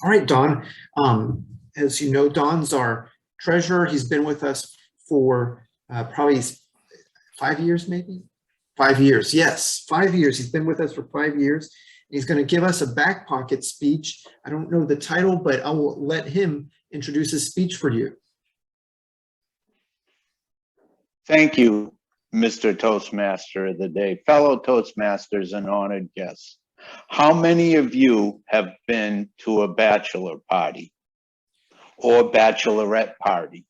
All right, Don. As you know, Don's our treasurer. He's been with us for probably 5 years, maybe 5 years. Yes, 5 years. He's been with us for 5 years. He's going to give us a back pocket speech. I don't know the title, but I will let him introduce his speech for you. Thank you, Mr. Toastmaster of the Day, fellow Toastmasters and honored guests. How many of you have been to a bachelor party or bachelorette party?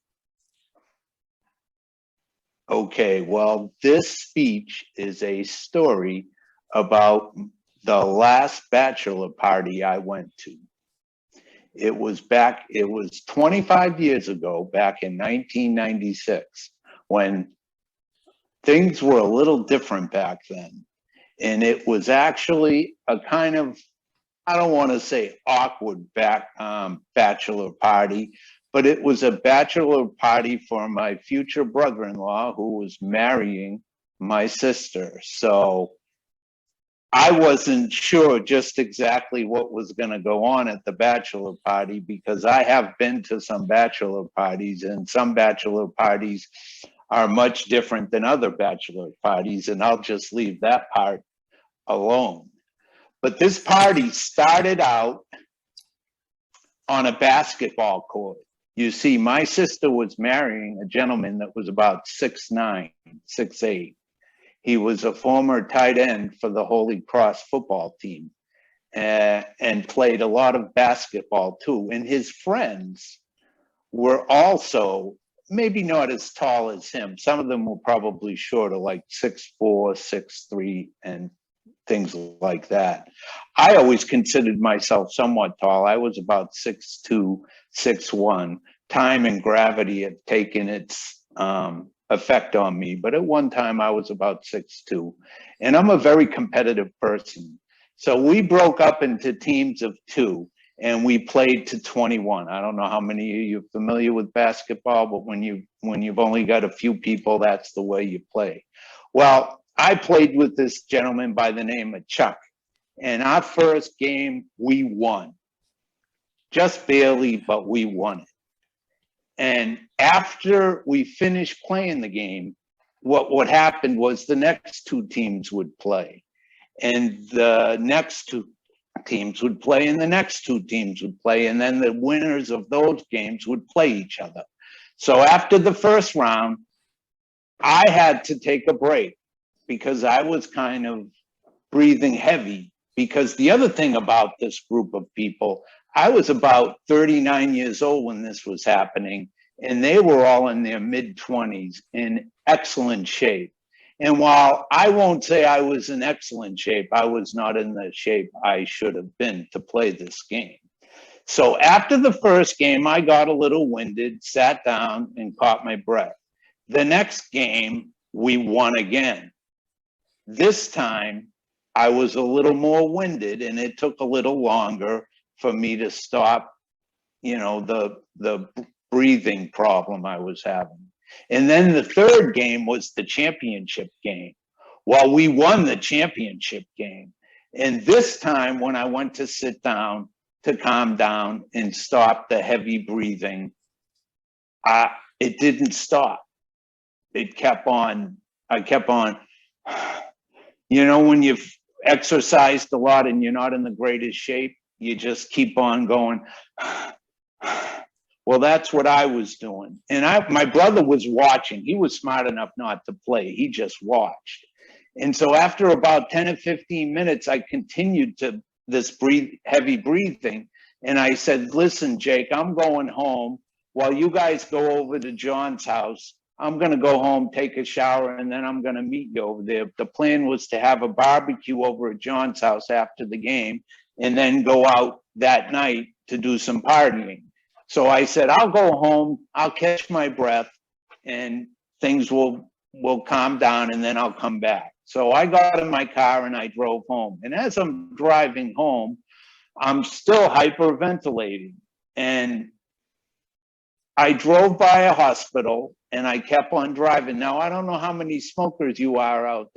Okay, well, this speech is a story about the last bachelor party I went to. It was 25 years ago, back in 1996, when things were a little different back then. And it was actually a kind of, I don't want to say awkward bachelor party, but it was a bachelor party for my future brother-in-law who was marrying my sister. So I wasn't sure just exactly what was going to go on at the bachelor party, because I have been to some bachelor parties, and some bachelor parties are much different than other bachelor parties, and I'll just leave that part alone. But this party started out on a basketball court. You see, my sister was marrying a gentleman that was about 6'9", 6'8". He was a former tight end for the Holy Cross football team, and played a lot of basketball too. And his friends were also maybe not as tall as him. Some of them were probably shorter, like 6'4", 6'3", and things like that. I always considered myself somewhat tall. I was about 6'2", 6'1". Time and gravity had taken its effect on me, but at one time I was about 6'2", and I'm a very competitive person. So we broke up into teams of 2, and we played to 21. I don't know how many of you are familiar with basketball, but when you've only got a few people, that's the way you play. Well, I played with this gentleman by the name of Chuck, and our first game we won. Just barely, but we won it. And after we finished playing the game, what happened was the next 2 teams would play, and the next 2 teams would play, and the next 2 teams would play, and then the winners of those games would play each other. So after the first round, I had to take a break because I was kind of breathing heavy. Because the other thing about this group of people, I was about 39 years old when this was happening, and they were all in their mid-20s in excellent shape. And while I won't say I was in excellent shape, I was not in the shape I should have been to play this game. So after the first game, I got a little winded, sat down, and caught my breath. The next game, we won again. This time, I was a little more winded, and it took a little longer for me to stop, the breathing problem I was having. And then the third game was the championship game. Well, we won the championship game. And this time when I went to sit down to calm down and stop the heavy breathing, it didn't stop. It kept on. I kept on. When you've exercised a lot and you're not in the greatest shape, you just keep on going. Well, that's what I was doing. And my brother was watching. He was smart enough not to play. He just watched. And so after about 10 or 15 minutes, I continued to this heavy breathing. And I said, listen, Jake, I'm going home. While you guys go over to John's house, I'm going to go home, take a shower, and then I'm going to meet you over there. The plan was to have a barbecue over at John's house after the game and then go out that night to do some partying. So I said, I'll go home, I'll catch my breath, and things will calm down, and then I'll come back. So I got in my car and I drove home. And as I'm driving home, I'm still hyperventilating. And I drove by a hospital and I kept on driving. Now, I don't know how many smokers there are out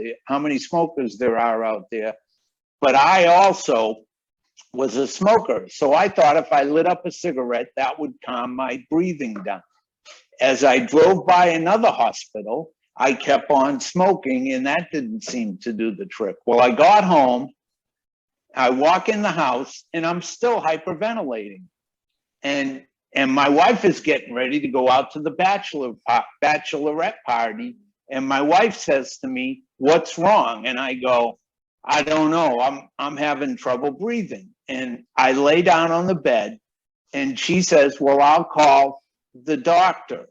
there, but I also was a smoker. So I thought if I lit up a cigarette, that would calm my breathing down. As I drove by another hospital, I kept on smoking, and that didn't seem to do the trick. Well, I got home, I walk in the house, and I'm still hyperventilating. And my wife is getting ready to go out to the bachelorette party. And my wife says to me, "What's wrong?" And I go, "I don't know. I'm having trouble breathing." And I lay down on the bed, and she says, "Well, I'll call the doctor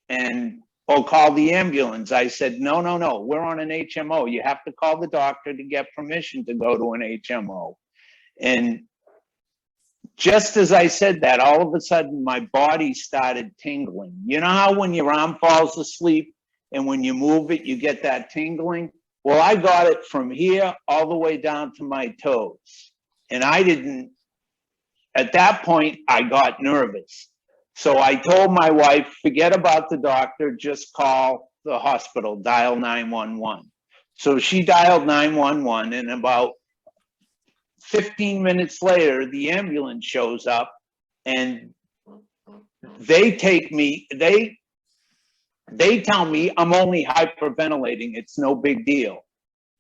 and or call the ambulance." I said, "No, no, no. We're on an HMO. You have to call the doctor to get permission to go to an HMO." And just as I said that, all of a sudden my body started tingling. You know how when your arm falls asleep and when you move it, you get that tingling? Well, I got it from here all the way down to my toes. And at that point, I got nervous. So I told my wife, forget about the doctor, just call the hospital, dial 911. So she dialed 911, and about 15 minutes later, the ambulance shows up, and they take me, they tell me I'm only hyperventilating. It's no big deal.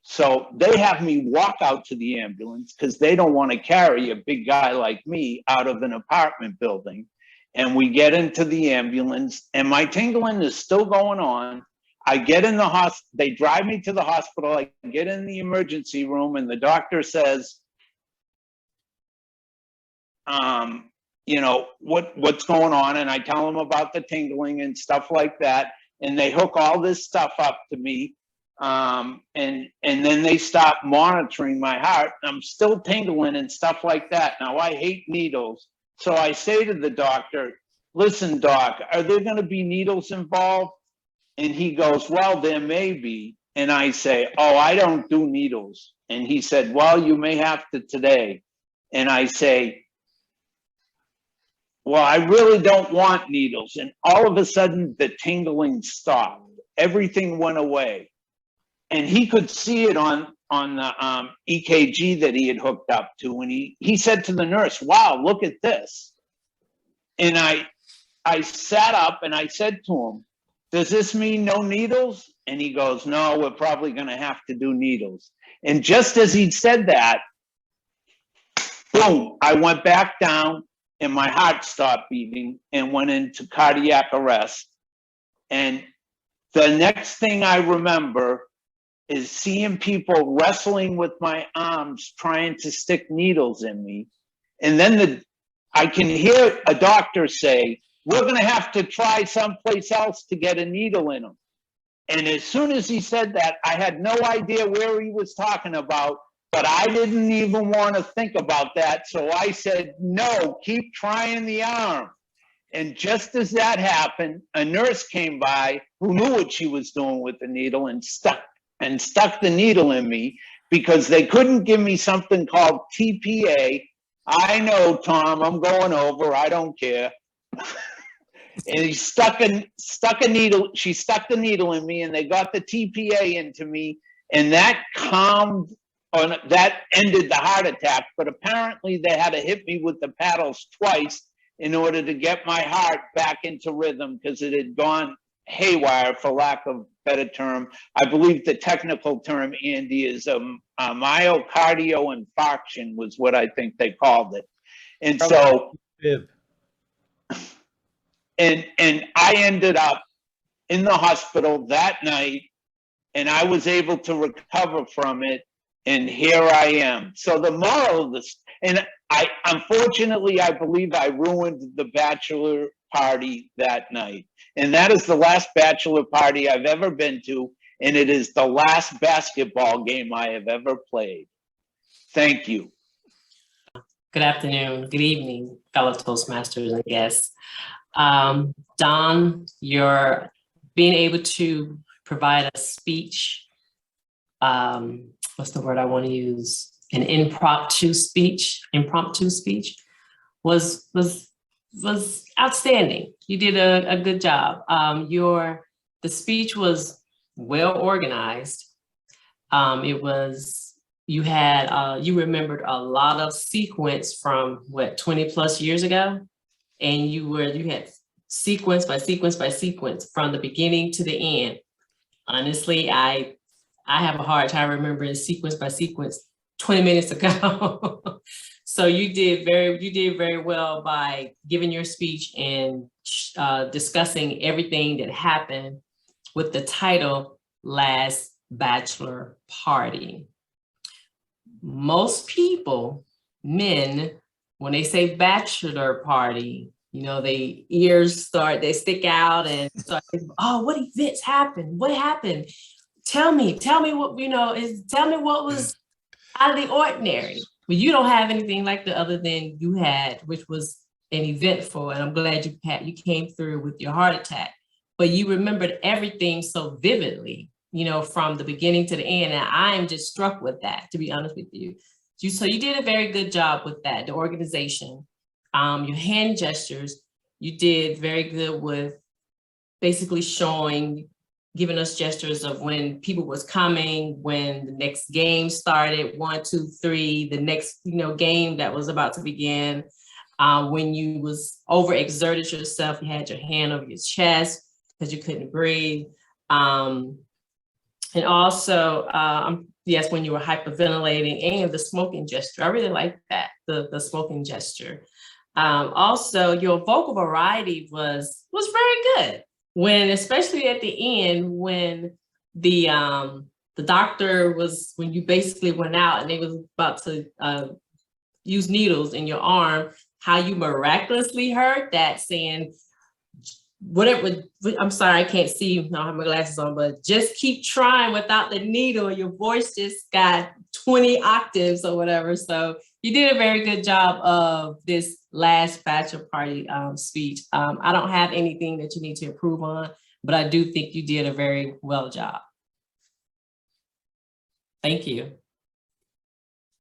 So they have me walk out to the ambulance because they don't want to carry a big guy like me out of an apartment building. And we get into the ambulance, and my tingling is still going on. I get in the hospital, they drive me to the hospital. I get in the emergency room, and the doctor says, you know, what's going on? And I tell them about the tingling and stuff like that. And they hook all this stuff up to me. And then they stop monitoring my heart. I'm still tingling and stuff like that. Now, I hate needles. So I say to the doctor, "Listen, doc, are there going to be needles involved?" And he goes, "Well, there may be." And I say, "Oh, I don't do needles." And he said, "Well, you may have to today." And I say, "Well, I really don't want needles." And all of a sudden, the tingling stopped. Everything went away. And he could see it on the EKG that he had hooked up to. And he said to the nurse, "Wow, look at this." And I sat up and I said to him, "Does this mean no needles?" And he goes, "No, we're probably going to have to do needles." And just as he'd said that, boom, I went back down, and my heart stopped beating and went into cardiac arrest. And the next thing I remember is seeing people wrestling with my arms, trying to stick needles in me. And then I can hear a doctor say, "We're going to have to try someplace else to get a needle in them." And as soon as he said that, I had no idea where he was talking about, but I didn't even want to think about that. So I said, "No, keep trying the arm." And just as that happened, a nurse came by who knew what she was doing with the needle and stuck the needle in me because they couldn't give me something called TPA. I know, Tom, I'm going over, I don't care. And he stuck a needle, she stuck the needle in me, and they got the TPA into me, and that ended the heart attack. But apparently they had to hit me with the paddles twice in order to get my heart back into rhythm because it had gone haywire, for lack of a better term. I believe the technical term, Andy, is a myocardial infarction was what I think they called it. And so, and I ended up in the hospital that night, and I was able to recover from it, and here I am. So the moral of this, and unfortunately, I believe I ruined the bachelor party that night. And that is the last bachelor party I've ever been to, and it is the last basketball game I have ever played. Thank you. Good afternoon, good evening, fellow Toastmasters and guests. Don, you're being able to provide a speech, what's the word I want to use? An impromptu speech was outstanding. You did a good job. The speech was well organized. It was you had, you remembered a lot of sequence from what, 20 plus years ago? And you had sequence by sequence by sequence from the beginning to the end. Honestly, I have a hard time remembering sequence by sequence 20 minutes ago. So you did very well by giving your speech and discussing everything that happened with the title Last Bachelor Party. Most people, men, when they say bachelor party, you know, they stick out and start, oh, what events happened? What happened? Tell me what, tell me what was out of the ordinary. But you don't have anything like the other than you had, which was an eventful, and I'm glad you came through with your heart attack. But you remembered everything so vividly, from the beginning to the end. And I am just struck with that, to be honest with you. So you did a very good job with that, the organization, your hand gestures. You did very good with basically giving us gestures of when people was coming, when the next game started, 1, 2, 3, the next, game that was about to begin. When you was overexerted yourself, you had your hand over your chest because you couldn't breathe. And also, yes, when you were hyperventilating, and the smoking gesture. I really like that, the smoking gesture. Also, your vocal variety was very good. When, especially at the end, when the doctor when you basically went out and they was about to use needles in your arm, how you miraculously heard that saying, whatever, I'm sorry, I can't see, I don't have my glasses on, but just keep trying without the needle. Your voice just got 20 octaves or whatever. So you did a very good job of this last bachelor party speech. I don't have anything that you need to improve on, but I do think you did a very well job. Thank you.